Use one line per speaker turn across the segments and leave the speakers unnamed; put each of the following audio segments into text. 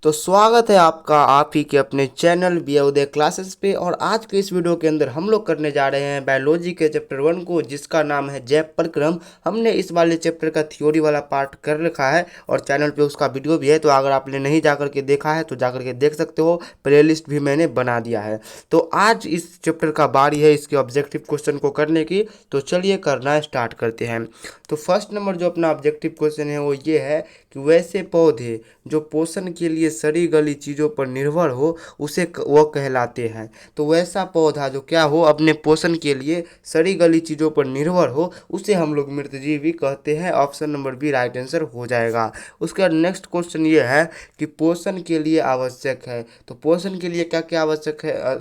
तो स्वागत है आपका आप ही के अपने चैनल उदय क्लासेस पे। और आज के इस वीडियो के अंदर हम लोग करने जा रहे हैं बायोलॉजी के चैप्टर 1 को, जिसका नाम है जैव प्रक्रम। हमने इस वाले चैप्टर का थ्योरी वाला पार्ट कर रखा है और चैनल पे उसका वीडियो भी है, तो अगर आपने नहीं जाकर के देखा है तो जाकर के देख सकते हो। प्लेलिस्ट भी मैंने बना दिया है। तो आज इस चैप्टर का बारी है इसके ऑब्जेक्टिव क्वेश्चन को करने की। तो चलिए करना स्टार्ट करते हैं। तो फर्स्ट नंबर जो अपना ऑब्जेक्टिव क्वेश्चन है वो ये है कि वैसे पौधे जो पोषण के लिए सड़ी गली चीज़ों पर निर्भर हो उसे वो कहलाते हैं। तो वैसा पौधा जो क्या हो अपने पोषण के लिए सड़ी गली चीज़ों पर निर्भर हो उसे हम लोग मृतजीवी कहते हैं। Option number B right answer हो जाएगा। उसके बाद नेक्स्ट क्वेश्चन ये है कि पोषण के लिए आवश्यक है। तो पोषण के लिए क्या क्या आवश्यक है,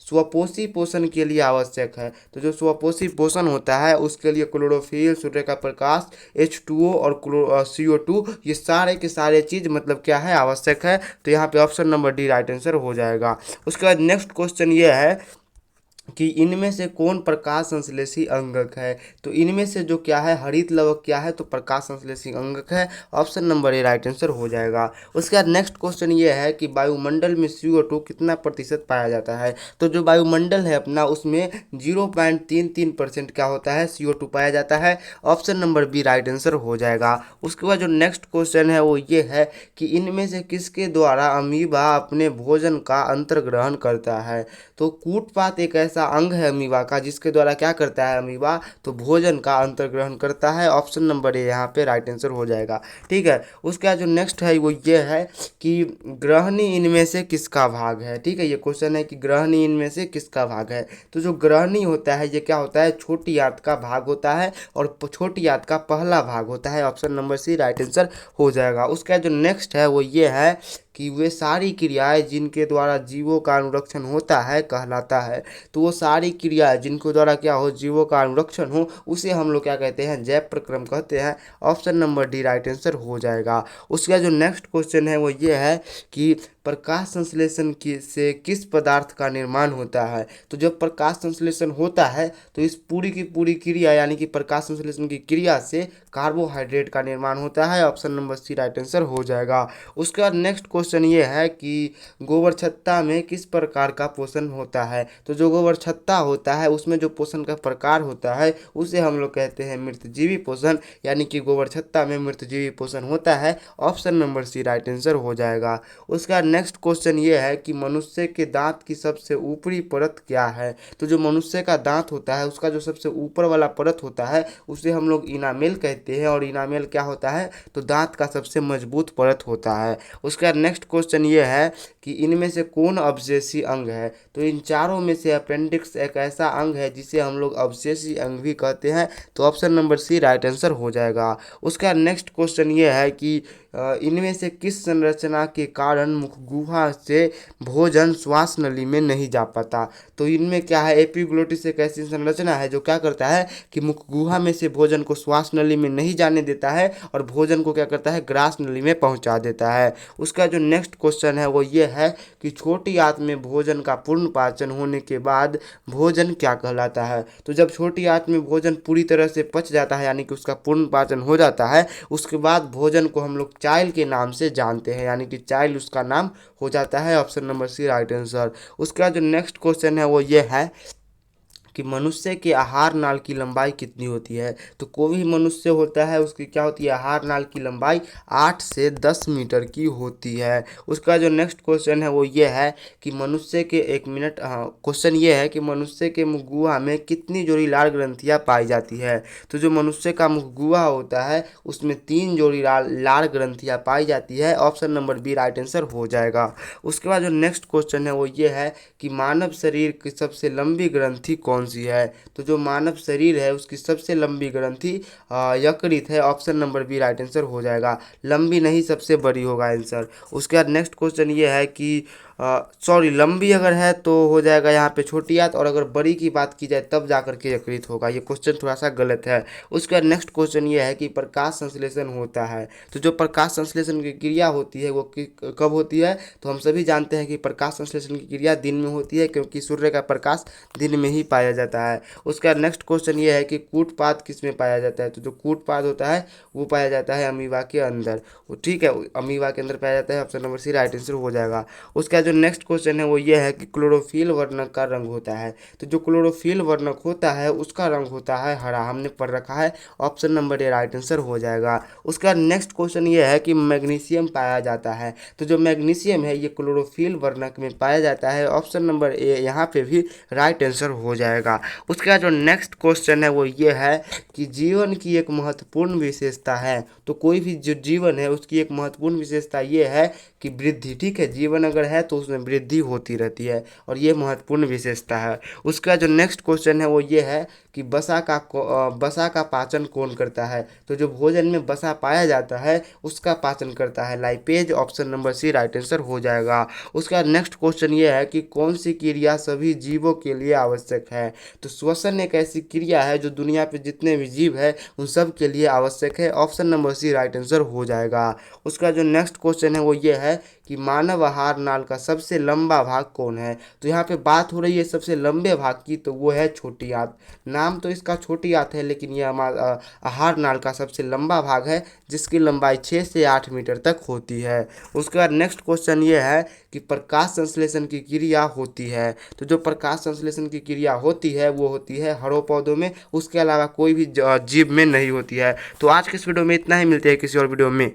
स्वपोषी पोषण के लिए आवश्यक है। तो जो स्वपोषी पोषण होता है उसके लिए क्लोरोफिल, सूर्य का प्रकाश, H2O और CO2, ये सारे के सारे चीज़ मतलब क्या है आवश्यक है। तो यहाँ पे option number D right answer हो जाएगा। उसके बाद नेक्स्ट क्वेश्चन ये है कि इनमें से कौन प्रकाश संश्लेषी अंगक है। तो इनमें से जो क्या है हरित लवक क्या है, तो प्रकाश संश्लेषी अंगक है। Option number A right answer हो जाएगा। उसके बाद नेक्स्ट क्वेश्चन ये है कि वायुमंडल में CO2 कितना प्रतिशत पाया जाता है। तो जो वायुमंडल है अपना उसमें 0.33% क्या होता है CO2 पाया जाता है। Option number B right answer हो जाएगा। उसके बाद जो नेक्स्ट क्वेश्चन है वो ये है कि इनमें से किसके द्वारा अमीबा अपने भोजन का अंतर्ग्रहण करता है। तो कूटपात एक ऐसा अंग है अमीबा का जिसके द्वारा क्या करता है अमीबा, तो भोजन का अंतर्ग्रहण करता है। ऑप्शन नंबर ए यहाँ पे राइट आंसर हो जाएगा। ठीक है। उसके बाद जो नेक्स्ट है वो ये है कि ग्रहणी इनमें से किसका भाग है। ठीक है, ये क्वेश्चन है कि ग्रहणी इनमें से किसका भाग है। तो जो ग्रहणी होता है ये क्या होता है, छोटी आंत का भाग होता है और छोटी आंत का पहला भाग होता है। Option number C right answer हो जाएगा। उसका जो नेक्स्ट है वो ये है कि वे सारी क्रियाएं जिनके द्वारा जीवों का अनुरक्षण होता है कहलाता है। तो वो सारी क्रियाएं जिनके द्वारा क्या हो जीवों का अनुरक्षण हो उसे हम लोग क्या कहते हैं, जैव प्रक्रम कहते हैं। Option number D right answer हो जाएगा। उसका जो नेक्स्ट क्वेश्चन है वो ये है कि प्रकाश संश्लेषण से किस पदार्थ का निर्माण होता है। तो जब प्रकाश संश्लेषण होता है तो इस पूरी की पूरी क्रिया यानी कि प्रकाश संश्लेषण की क्रिया से कार्बोहाइड्रेट का निर्माण होता है। Option number C right answer हो जाएगा। उसके बाद नेक्स्ट क्वेश्चन ये है कि गोबर छत्ता में किस प्रकार का पोषण होता है। तो जो गोबर छत्ता होता है उसमें जो पोषण का प्रकार होता है उसे हम लोग कहते हैं मृतजीवी पोषण, यानी कि गोबर छत्ता में मृतजीवी पोषण होता है। Option number C right answer हो जाएगा। उसका नेक्स्ट क्वेश्चन ये है कि मनुष्य के दांत की सबसे ऊपरी परत क्या है। तो जो मनुष्य का दांत होता है उसका जो सबसे ऊपर वाला परत होता है उसे हम लोग इनामेल कहते हैं। और इनामेल क्या होता है, तो दांत का सबसे मजबूत परत होता है। उसका नेक्स्ट क्वेश्चन ये है कि इनमें से कौन अवशेषी अंग है। तो इन चारों में से अपेंडिक्स एक ऐसा अंग है जिसे हम लोग अवशेषी अंग भी कहते हैं। तो option number C right answer हो जाएगा। उसका नेक्स्ट क्वेश्चन ये है कि इनमें से किस संरचना के कारण मुख गुहा से भोजन श्वास नली में नहीं जा पाता। तो इनमें क्या है, एपिग्लोटिस एक ऐसी संरचना है जो क्या करता है कि मुख गुहा में से भोजन को श्वास नली में नहीं जाने देता है और भोजन को क्या करता है ग्रास नली में पहुंचा देता है। उसका जो नेक्स्ट क्वेश्चन है वो ये है कि छोटी आंत में भोजन का पूर्ण पाचन होने के बाद भोजन क्या कहलाता है। तो जब छोटी आंत में भोजन पूरी तरह से पच जाता है यानी कि उसका पूर्ण पाचन हो जाता है उसके बाद भोजन को हम लोग चाइल के नाम से जानते हैं, यानी कि चाइल उसका नाम हो जाता है। Option number C right answer. उसका जो नेक्स्ट क्वेश्चन है वो ये है कि मनुष्य के आहार नाल की लंबाई कितनी होती है। तो कोई भी मनुष्य होता है उसकी क्या होती है, आहार नाल की लंबाई 8 से 10 मीटर की होती है। उसका जो नेक्स्ट क्वेश्चन है वो ये है कि मनुष्य के एक मिनट क्वेश्चन ये है कि मनुष्य के मुखगुहा में कितनी जोड़ी लाल ग्रंथियाँ पाई जाती है। तो जो मनुष्य का मुखगुहा होता है उसमें 3 जोड़ी लाल ग्रंथियाँ पाई जाती है। Option number B right answer हो जाएगा। उसके बाद जो नेक्स्ट क्वेश्चन है वो ये है कि मानव शरीर की सबसे लंबी ग्रंथि कौन सी है। तो जो मानव शरीर है उसकी सबसे लंबी ग्रंथि यकृत है। Option number B right answer हो जाएगा। लंबी नहीं सबसे बड़ी होगा आंसर। उसके बाद नेक्स्ट क्वेश्चन ये है कि सॉरी लंबी अगर है तो हो जाएगा यहाँ पे छोटी आंत, और अगर बड़ी की बात की जाए तब जाकर के यकृत होगा। ये क्वेश्चन थोड़ा सा गलत है। उसके बाद नेक्स्ट क्वेश्चन ये है कि प्रकाश संश्लेषण होता है, तो जो प्रकाश संश्लेषण की क्रिया होती है वो कब होती है? तो हम सभी जानते हैं कि प्रकाश संश्लेषण की क्रिया दिन में होती है, क्योंकि सूर्य का प्रकाश दिन में ही पाया जाता है। उसके बाद नेक्स्ट क्वेश्चन ये है कि कूटपाद किस में पाया जाता है? तो जो कूटपाद होता है वो पाया जाता है अमीबा के अंदर। ठीक है, अमीबा के अंदर पाया जाता है। Option number C right answer हो जाएगा। उसका जो नेक्स्ट क्वेश्चन है वो ये है कि क्लोरोफिल वर्णक का रंग होता है, तो जो क्लोरोफिल वर्णक होता है उसका रंग होता है हरा, हमने पढ़ रखा है। Option number A right answer हो जाएगा। उसका नेक्स्ट क्वेश्चन ये है कि मैग्नीशियम पाया जाता है, तो जो मैग्नीशियम है ये क्लोरोफिल वर्णक में पाया जाता है। ऑप्शन नंबर ए यहाँ पे भी राइट आंसर हो जाएगा। उसका जो नेक्स्ट क्वेश्चन है वो ये है कि जीवन की एक महत्वपूर्ण विशेषता है, तो कोई भी जो जीवन है उसकी एक महत्वपूर्ण विशेषता ये है कि वृद्धि। ठीक है, जीवन अगर है तो उसमें वृद्धि होती रहती है, और ये महत्वपूर्ण विशेषता है। उसका जो नेक्स्ट क्वेश्चन है वो ये है कि बसा का पाचन कौन करता है? तो जो भोजन में बसा पाया जाता है उसका पाचन करता है lipase. Option number C right answer हो जाएगा। उसका नेक्स्ट क्वेश्चन ये है कि कौन सी क्रिया सभी जीवों के लिए आवश्यक है? तो श्वसन एक ऐसी क्रिया है जो दुनिया पे जितने भी जीव है उन सब के लिए आवश्यक है। Option number C right answer हो जाएगा। उसका जो नेक्स्ट क्वेश्चन है वो ये है कि मानव आहार नाल का सबसे लंबा भाग कौन है? तो यहाँ पे बात हो रही है सबसे लंबे भाग की, तो वो है छोटी आंत। नाम तो इसका छोटी आंत है, लेकिन यह हमारा आहार नाल का सबसे लंबा भाग है, जिसकी लंबाई 6 से 8 मीटर तक होती है। उसके बाद नेक्स्ट क्वेश्चन ये है कि प्रकाश संश्लेषण की क्रिया होती है, तो जो प्रकाश संश्लेषण की क्रिया होती है वो होती है हरों पौधों में, उसके अलावा कोई भी जीव में नहीं होती है। तो आज के इस वीडियो में इतना ही, मिलते हैं किसी और वीडियो में।